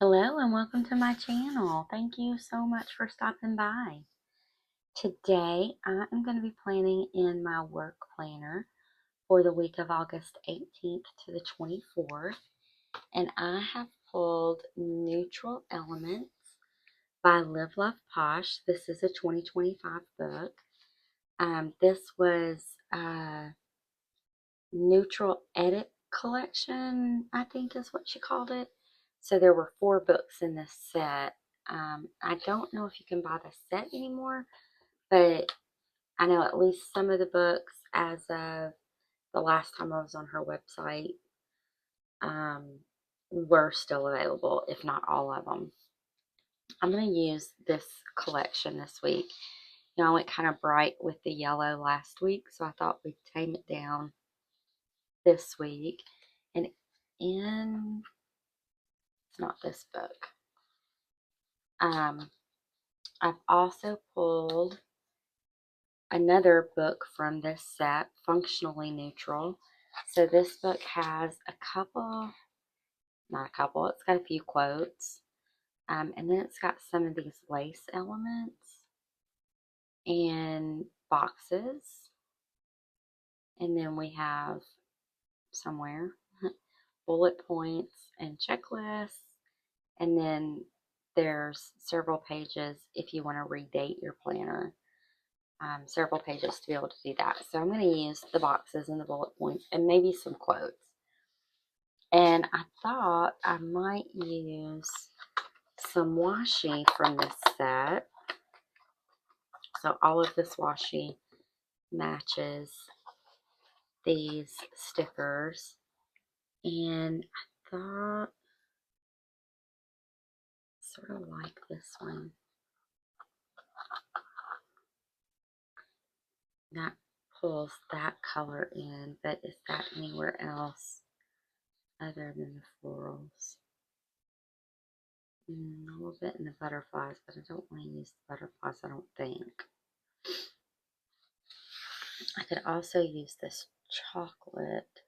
Hello and welcome to my channel. Thank you so much for stopping by. Today I am going to be planning in my work planner for the week of August 18th to the 24th, and I have pulled Neutral Elements by Love Posh. This is a 2025 book. This was a Neutral Edit collection, I think is what she called it. So there were 4 books in this set. I don't know if you can buy the set anymore, but I know at least some of the books, as of the last time I was on her website, um, were still available, if not all of them. I'm going to use this collection this week. You know, I went kind of bright with the yellow last week, so I thought we'd tame it down this week. And in, it's not this book. I've also pulled another book from this set, Functionally Neutral. So this book has not a couple, it's got a few quotes. And then it's got some of these lace elements and boxes. And then we have somewhere bullet points and checklists. And then there's several pages if you want to redate your planner. Several pages to be able to do that. So I'm going to use the boxes and the bullet points and maybe some quotes. And I thought I might use some washi from this set. So all of this washi matches these stickers. And I thought, sort of like this one. That pulls that color in, but is that anywhere else other than the florals? A little bit in the butterflies, but I don't want to use the butterflies, I don't think. I could also use this chocolate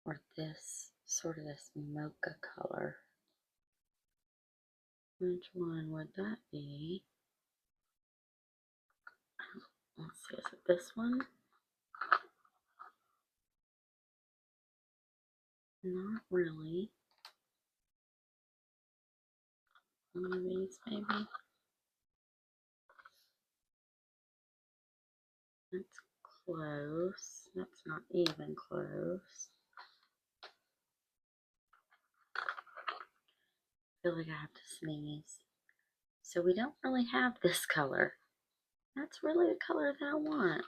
or this sort of this mocha color. Which one would that be? Let's see, is it this one? Not really. One of these, maybe. That's close. That's not even close. I feel like I have to sneeze. So we don't really have this color. That's really the color that I want.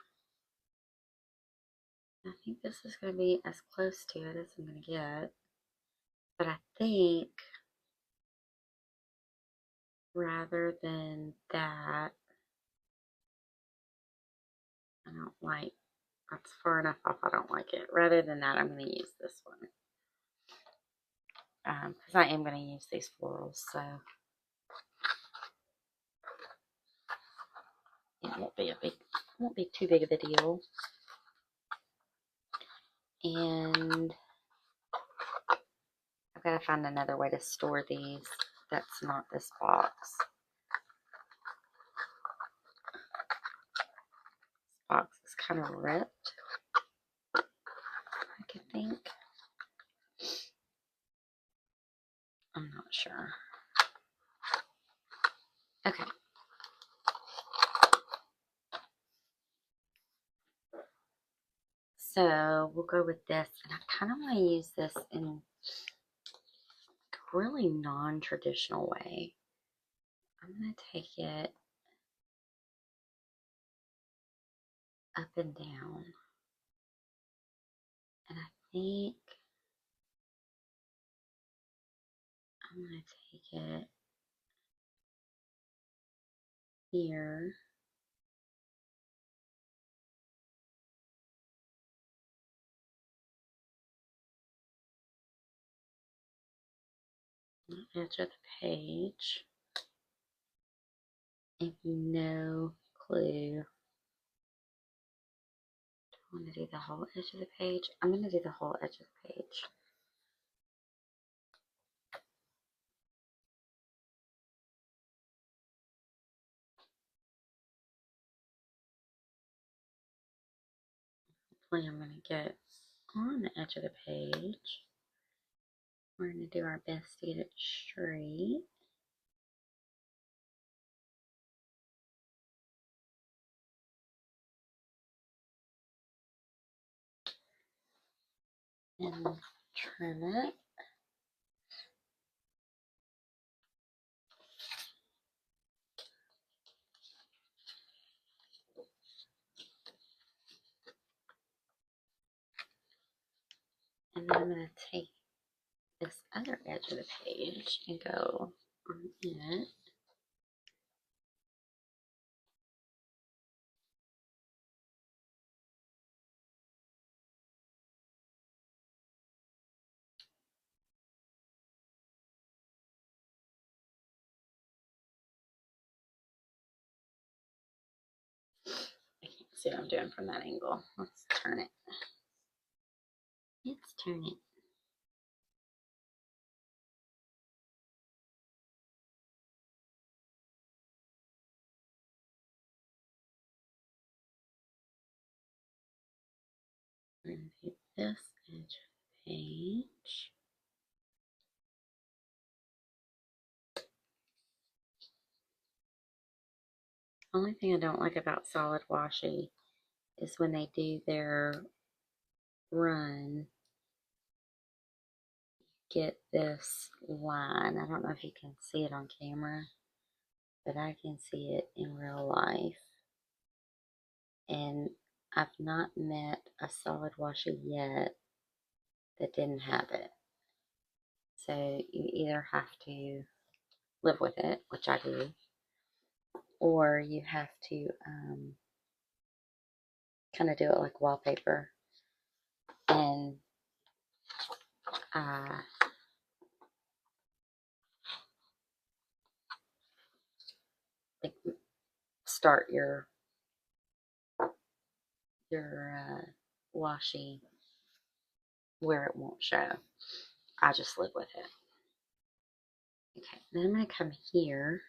I think this is going to be as close to it as I'm going to get. But I think rather than that, I don't like, that's far enough off, I don't like it. Rather than that, I'm going to use this one. Because I am going to use these florals, so it won't be too big of a deal. And I've got to find another way to store these that's not this box. This box is kind of ripped, I could think. I'm not sure. Okay. So we'll go with this, and I kind of want to use this in a really non-traditional way. I'm going to take it up and down, and I think I'm going to take it here. On the edge of the page. And no clue. Do I want to do the whole edge of the page? I'm going to do the whole edge of the page. hopefully I'm going to get on the edge of the page. We're going to do our best to get it straight. And trim it. And then I'm going to take this other edge of the page and go on it. I can't see what I'm doing from that angle. Let's turn it. Let's turn it. We're going to do this edge of the page. The only thing I don't like about solid washi is when they do their run, get this line. I don't know if you can see it on camera, but I can see it in real life. And I've not met a solid washi yet that didn't have it. So you either have to live with it, which I do, or you have to kind of do it like wallpaper and like start your washi where it won't show. I just live with it. Okay, then I'm going to come here.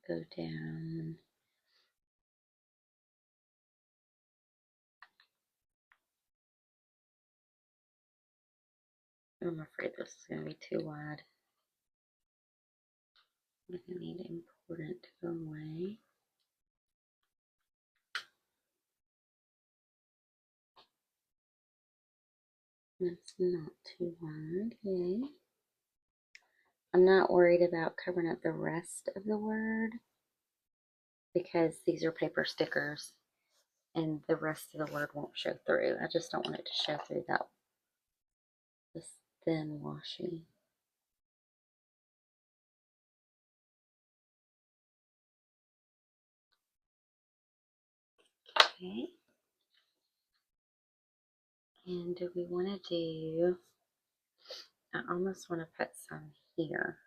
Go down. I'm afraid this is going to be too wide. I'm going to need important to go away. That's not too wide. Yay. I'm not worried about covering up the rest of the word because these are paper stickers and the rest of the word won't show through. I just don't want it to show through that this thin washi. Okay. And do we want to do, I almost want to put some here.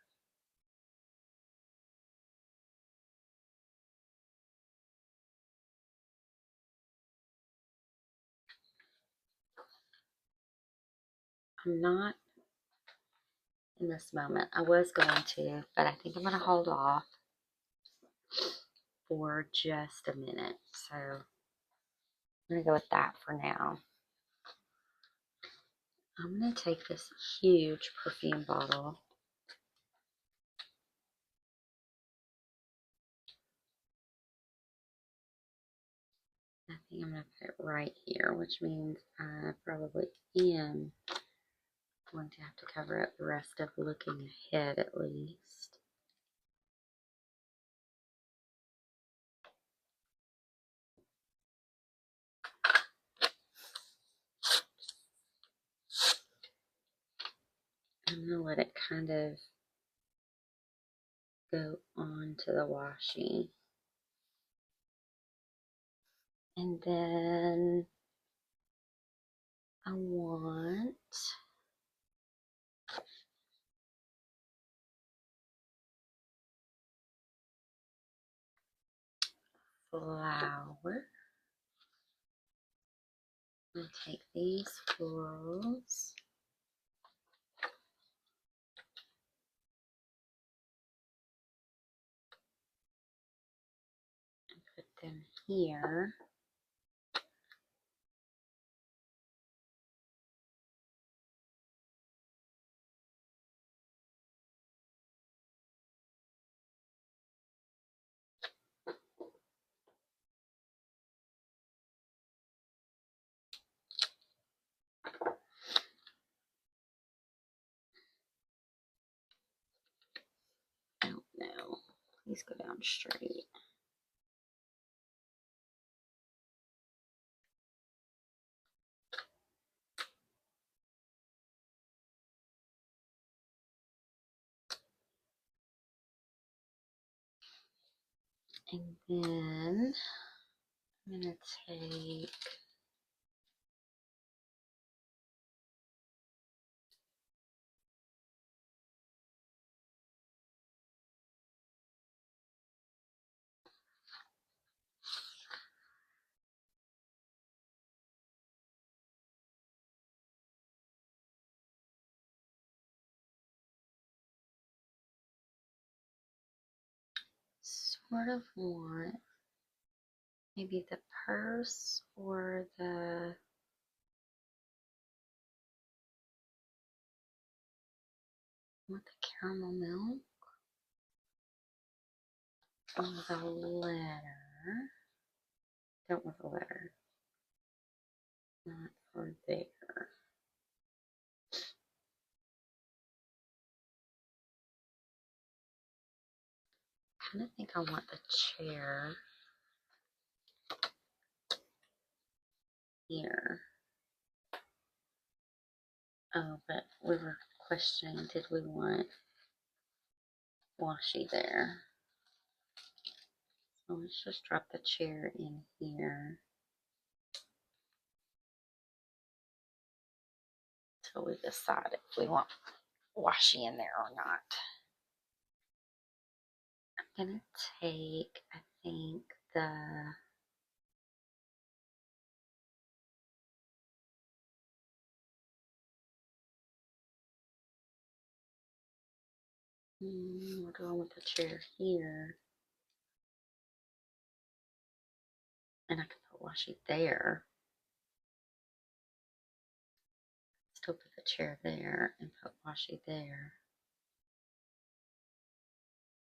I'm not in this moment. I was going to, but I think I'm going to hold off for just a minute. So I'm going to go with that for now. I'm going to take this huge perfume bottle. I think I'm going to put it right here, which means I probably am going to have to cover up the rest of looking ahead at least. I'm going to let it kind of go on to the washi. And then I want flower. I'm going to take these florals them here. I don't know. Please go down straight. And then I'm going to take sort of want maybe the purse or the caramel milk or the letter. Don't want the letter. Not for there. I kind of think I want the chair here. Oh, but we were questioning, did we want washi there? So let's just drop the chair in here. Till we decide if we want washi in there or not. I'm gonna take, I think, the we're going with the chair here. And I can put washi there. Still put the chair there and put washi there.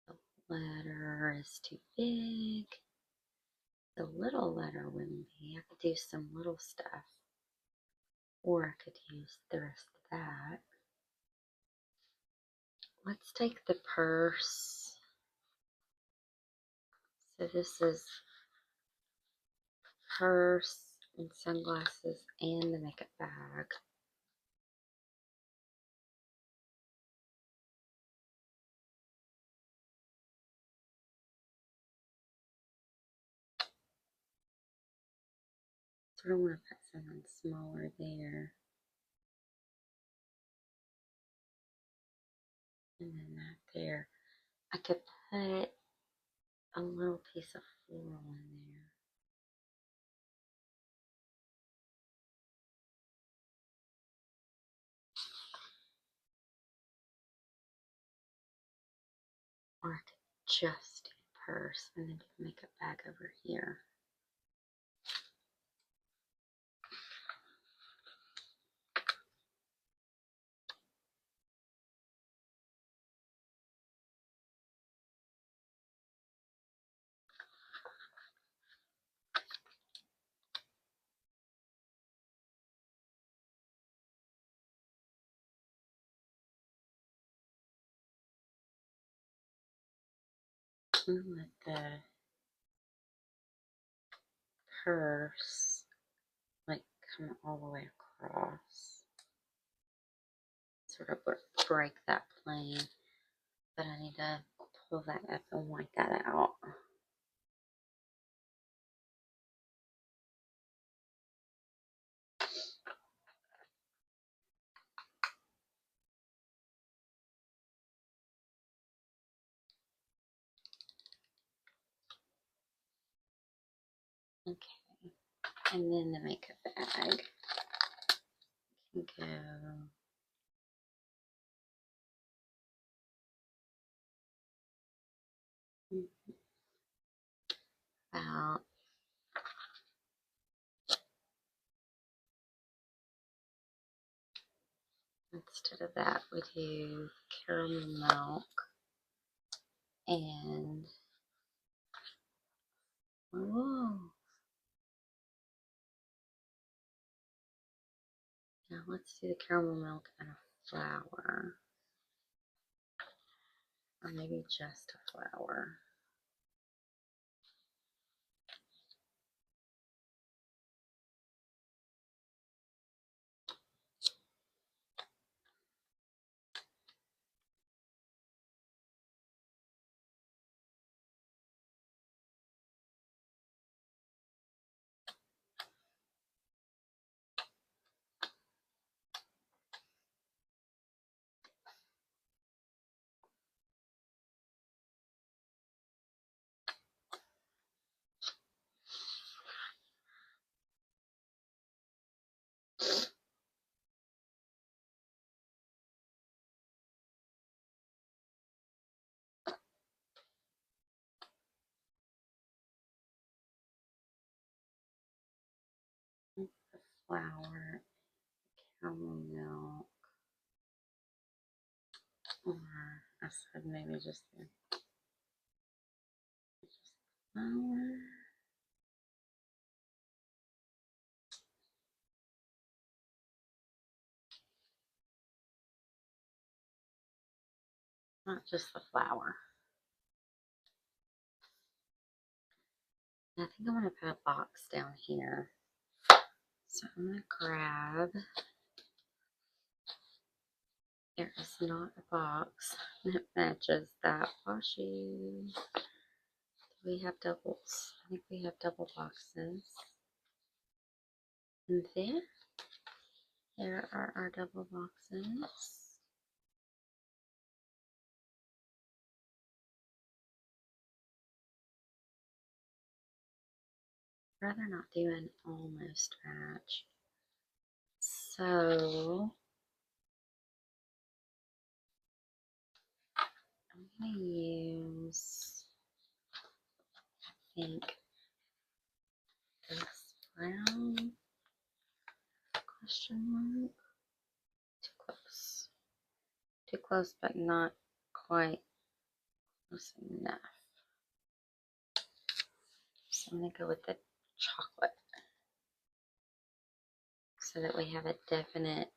The letter is too big. The little letter wouldn't be. I could do some little stuff. Or I could use the rest of that. Let's take the purse. So this is purse and sunglasses and the makeup bag. So I don't want to put something smaller there. And then that there. I could put a little piece of floral in there. Or I could just do purse and then do the makeup bag over here. And let the purse like come all the way across. Sort of break that plane. But I need to pull that up and white that out. Okay. And then the makeup bag can go about instead of that, we do caramel milk and whoa. Now let's do the caramel milk and a flour, or maybe just a flour. The flour, caramel milk, or I said maybe just the flour. Not just the flour. And I think I want to put a box down here. So I'm going to grab, there is not a box that matches that washi. We have doubles. I think we have double boxes. And there are our double boxes. I'd rather not do an almost match. So I'm going to use, I think, this brown question mark. Too close. Too close, but not quite close enough. So I'm going to go with the chocolate so that we have a definite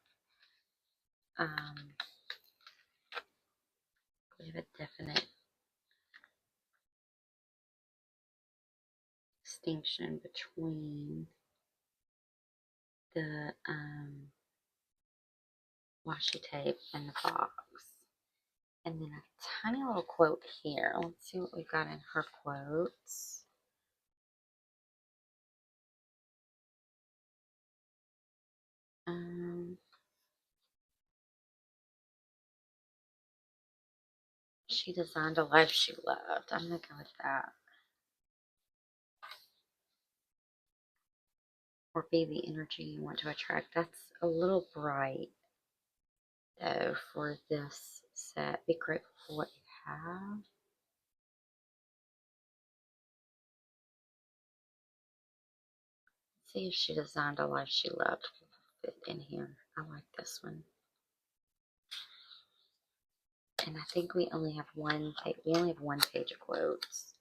distinction between the washi tape and the box. And then a tiny little quote here. Let's see what we've got in her quotes. She designed a life she loved. I'm going to go with that. Or be the energy you want to attract. That's a little bright, though, for this set. Be grateful for what you have. See if she designed a life she loved. Fit in here. I like this one. And I think we only have one page. We only have one page of quotes.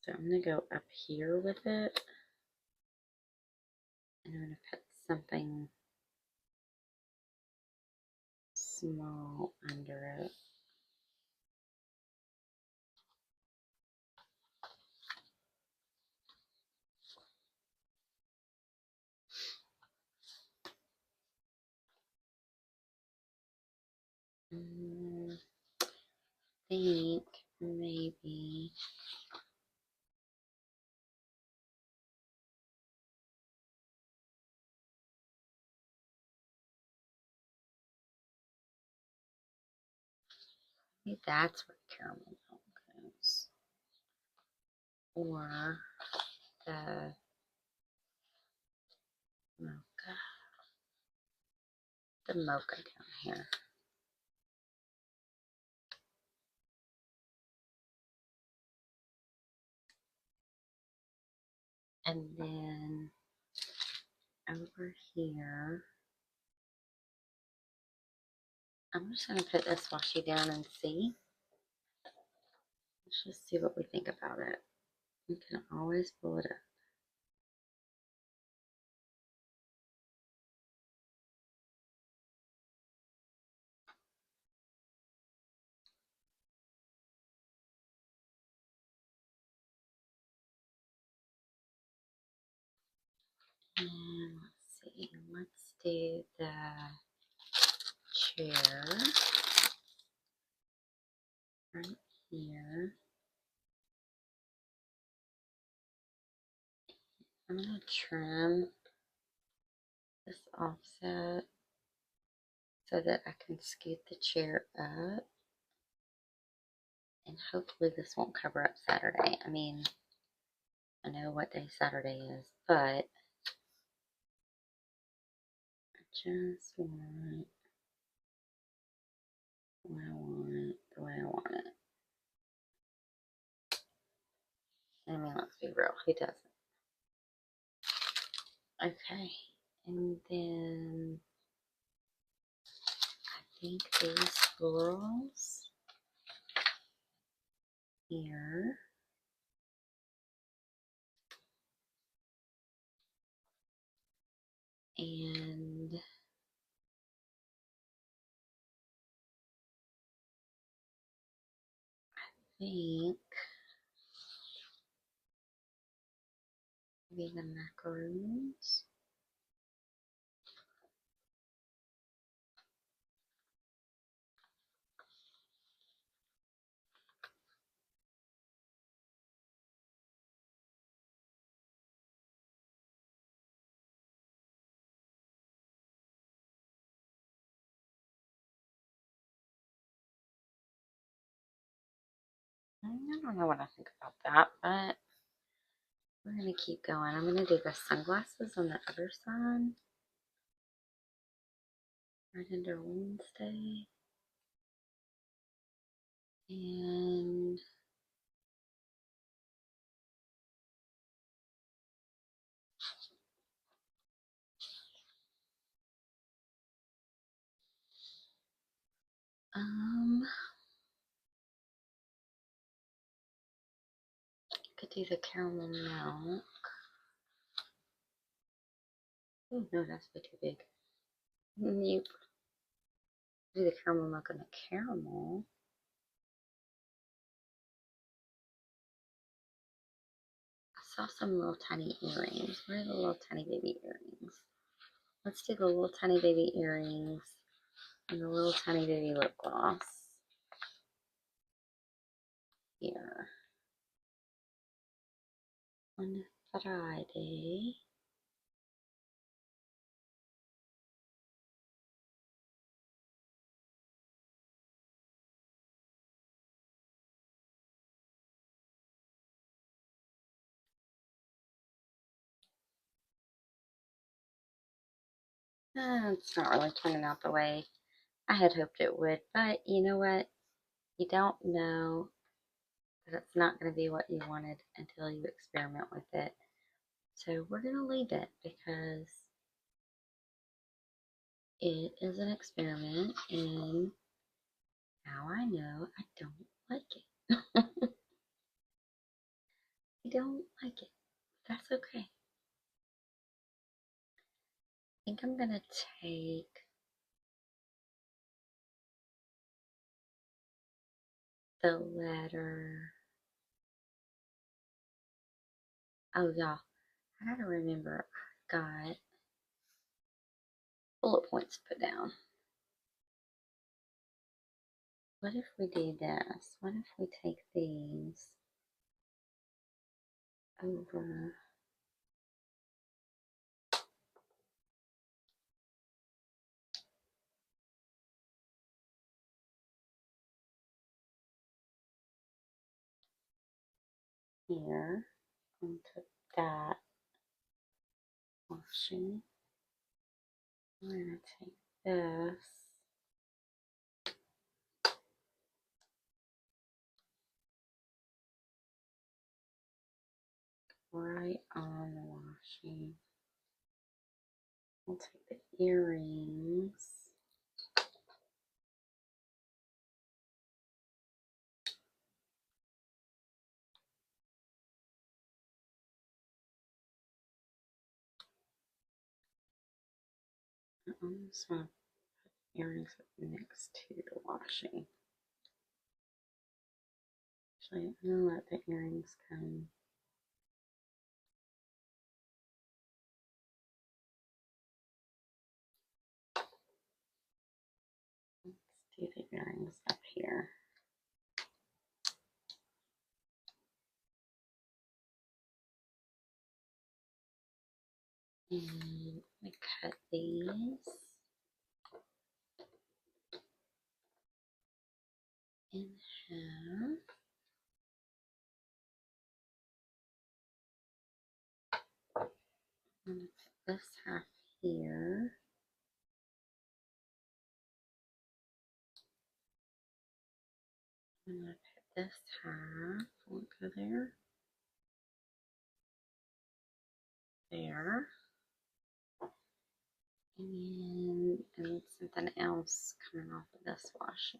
So I'm going to go up here with it. And I'm going to put something small under it. I think maybe that's where caramel milk goes. Or the mocha. The mocha down here. And then over here, I'm just going to put this washi down and see. Let's just see what we think about it. We can always pull it up. And let's see, let's do the chair right here. I'm going to trim this offset so that I can scoot the chair up. And hopefully this won't cover up Saturday. I mean, I know what day Saturday is, but I just want what I want the way I want it. I mean, let's be real, who doesn't? Okay, and then I think these florals here. And I think maybe the macaroons. I don't know what I think about that, but we're going to keep going. I'm going to do the sunglasses on the other side. Right under Wednesday. And could do the caramel milk. Oh no, that's way too big. Nope. Do the caramel milk and the caramel. I saw some little tiny earrings. Where are the little tiny baby earrings? Let's do the little tiny baby earrings and the little tiny baby lip gloss here on Friday. It's not really turning out the way I had hoped it would, but you know what? You don't know that it's not going to be what you wanted until you experiment with it. So we're going to leave it because it is an experiment and now I know I don't like it. I don't like it. That's okay. I think I'm going to take the letter. Oh, y'all, I gotta remember I've got bullet points put down. What if we do this? What if we take these over here onto that washi? I'm gonna take this right on the washi. We'll take the earrings I almost want to put earrings next to the washing. Actually, I'm going to let the earrings come. Let's do the earrings up here. And I cut these. In half. I'm going to put this half here. I'm going to put this half. Won't go there. There. And then something else coming off of this washing.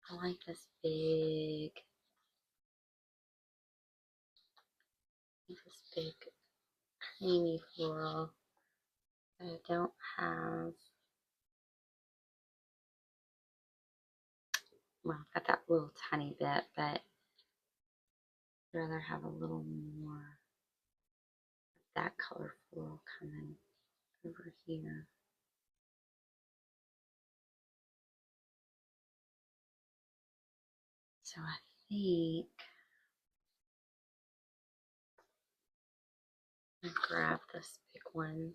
I like this big creamy floral that I don't have. Well, I've got that little tiny bit, but I'd rather have a little more of that color floral coming over here. So I think I'm gonna grab this big one.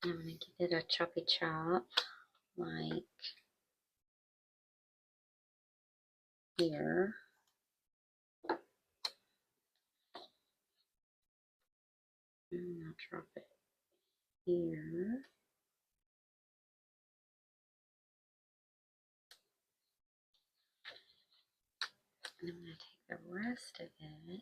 I'm gonna give it a choppy chop, like here. And I'll drop it here. And I'm going to take the rest of it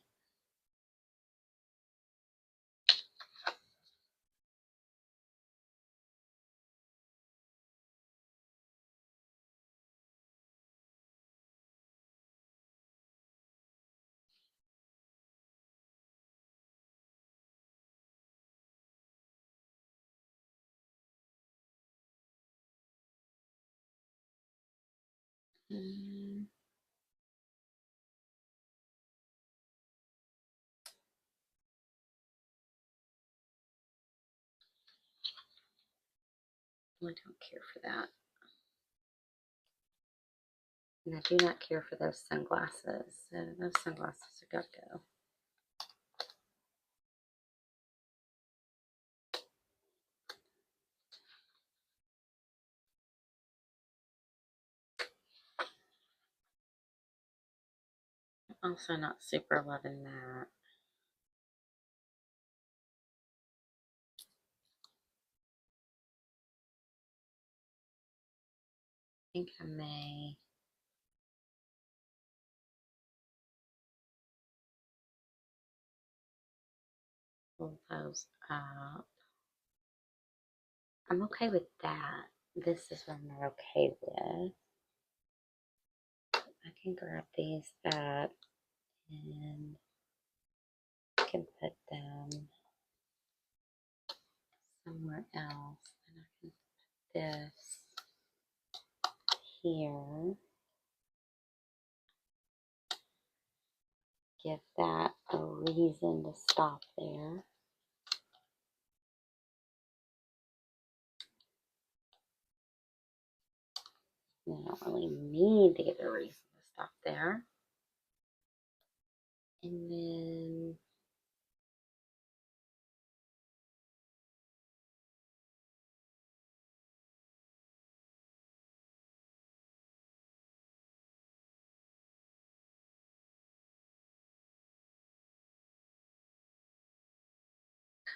and I don't care for that. And I do not care for those sunglasses. So those sunglasses are gotta go. Also not super loving that. I think I may pull those up. I'm okay with that. This is what I'm not okay with. I can grab these up and I can put them somewhere else. And I can put this here. Give that a reason to stop there. I don't really need to give a reason to stop there. And then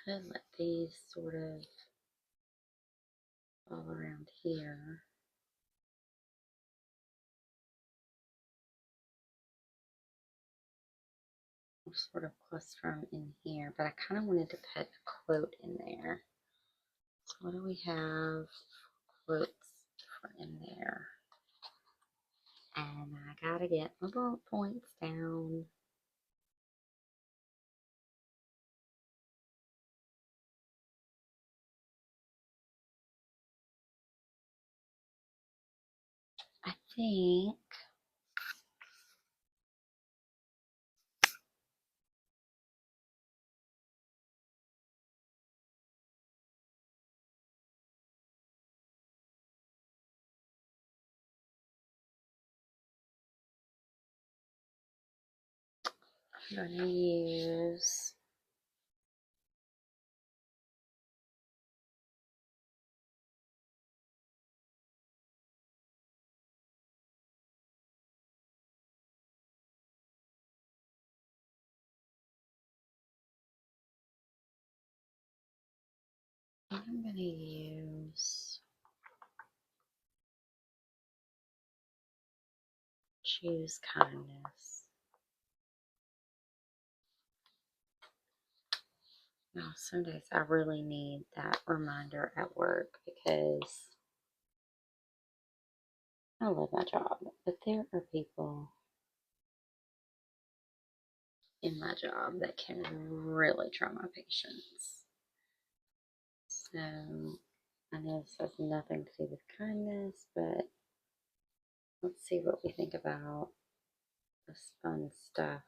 could let these sort of all around here. Or sort of cluster them in here, but I kind of wanted to put a quote in there. So what do we have quotes for in there? And I gotta get my bullet points down. think I'm going to use choose kindness. Now, some days I really need that reminder at work because I love my job, but there are people in my job that can really try my patience. So I know this has nothing to do with kindness, but let's see what we think about this fun stuff.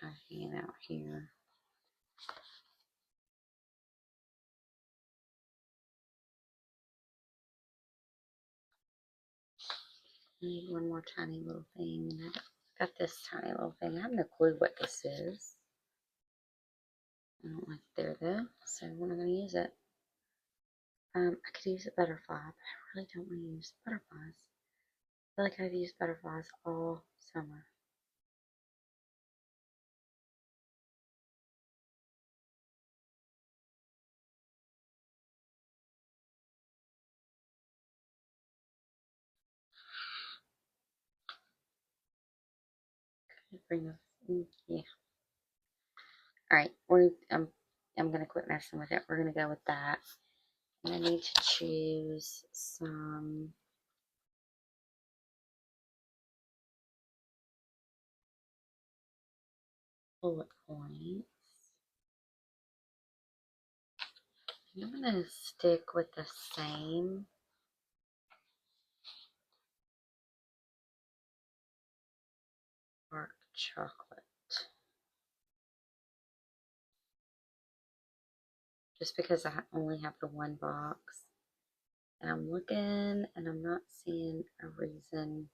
Kind of hanging out here. I need one more tiny little thing, and I got this tiny little thing. I have no clue what this is. I don't like it there though, so we're not going to use it. I could use a butterfly, but I really don't want to use butterflies. I feel like I've used butterflies all summer. Could bring us, yeah. All right, I'm gonna quit messing with it. We're gonna go with that. And I need to choose some bullet points. I'm gonna stick with the same dark chocolate. Just because I only have the one box. And I'm looking and I'm not seeing a reason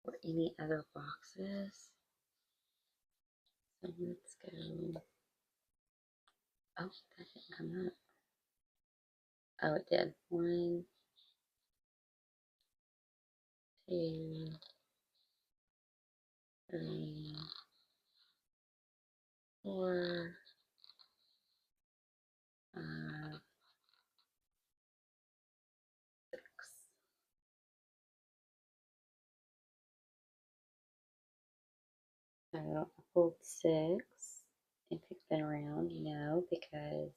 for any other boxes. So let's go. Oh, that didn't come up. Oh, it did. 1, 2, 3, 4, 5, 6. So I pulled 6. If you've been around, you know, because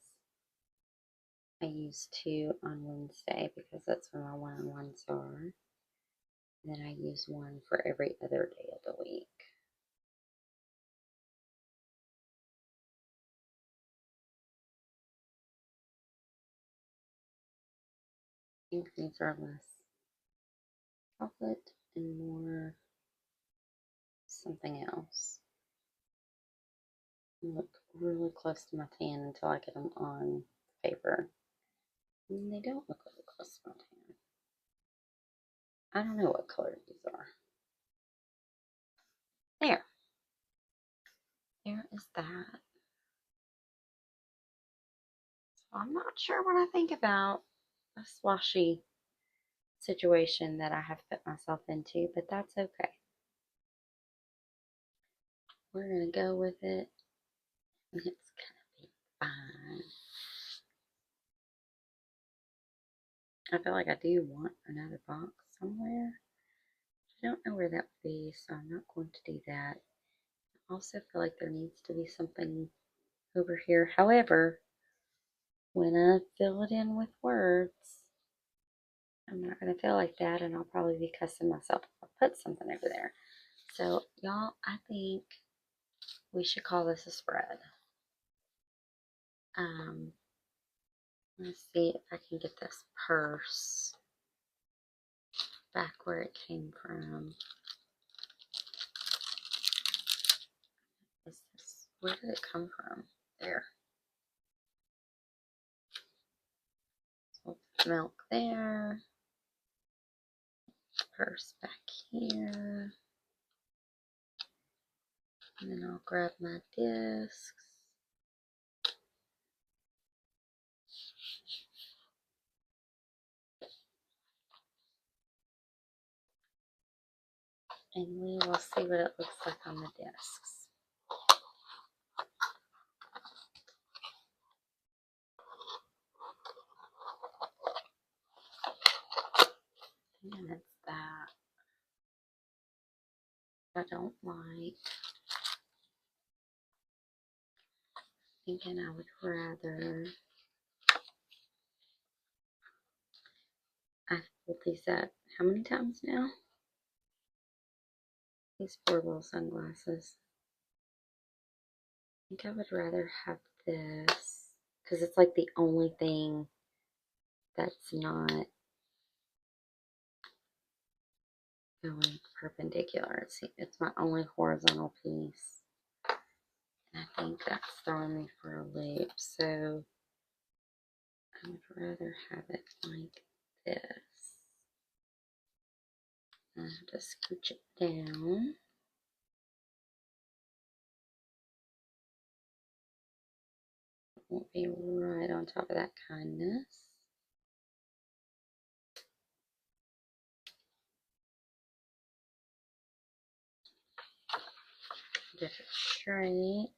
I used 2 on Wednesday because that's when my one-on-ones are. And then I use 1 for every other day of the week. I think these are less chocolate and more something else. Look really close to my tan until I get them on paper. And they don't look really close to my tan. I don't know what color these are. There. There is that. So I'm not sure what I think about a swashy situation that I have put myself into, but that's okay. We're going to go with it. And it's going to be fine. I feel like I do want another box somewhere. I don't know where that would be, so I'm not going to do that. I also feel like there needs to be something over here. However, when I fill it in with words, I'm not going to feel like that, and I'll probably be cussing myself if I put something over there. So, y'all, I think we should call this a spread. Let's see if I can get this purse back where it came from. Where did it come from? There. So milk there. Purse back here. And then I'll grab my discs. And we will see what it looks like on the discs. And it's that I don't like. Thinking I would rather. I've pulled these up how many times now? These poor little sunglasses. I think I would rather have this because it's like the only thing that's not going perpendicular. It's my only horizontal piece. And I think that's throwing me for a loop. So I would rather have it like this. I have to scooch it down. It won't be right on top of that kindness. Get it straight.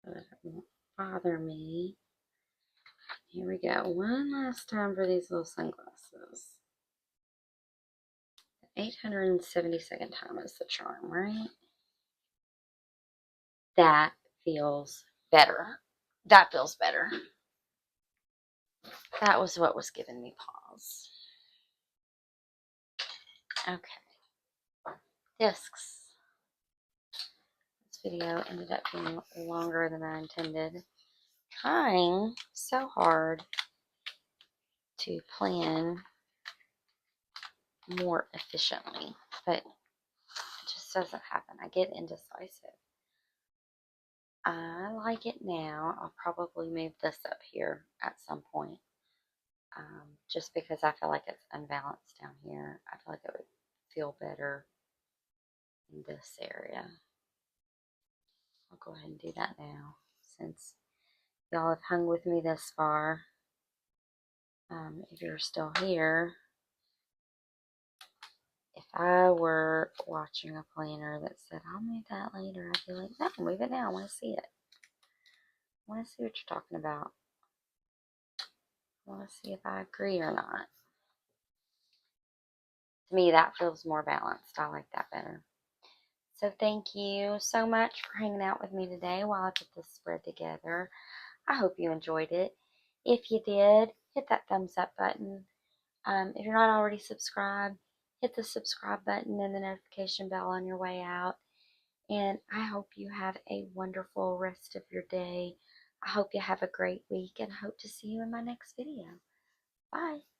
So that it won't bother me. Here we go. One last time for these little sunglasses. 872nd time is the charm, right? That feels better. That feels better. That was what was giving me pause. Okay. Discs. This video ended up being longer than I intended. Trying so hard to plan more efficiently, but it just doesn't happen. I get indecisive. I like it now. I'll probably move this up here at some point. Just because I feel like it's unbalanced down here. I feel like it would feel better in this area. I'll go ahead and do that now since y'all have hung with me this far. If you're still here, if I were watching a planner that said, I'll move that later, I'd be like, no, move it now. I want to see it. I want to see what you're talking about. I want to see if I agree or not. To me, that feels more balanced. I like that better. So thank you so much for hanging out with me today while I put this spread together. I hope you enjoyed it. If you did, hit that thumbs up button. If you're not already subscribed, hit the subscribe button and the notification bell on your way out. And I hope you have a wonderful rest of your day. I hope you have a great week and hope to see you in my next video. Bye.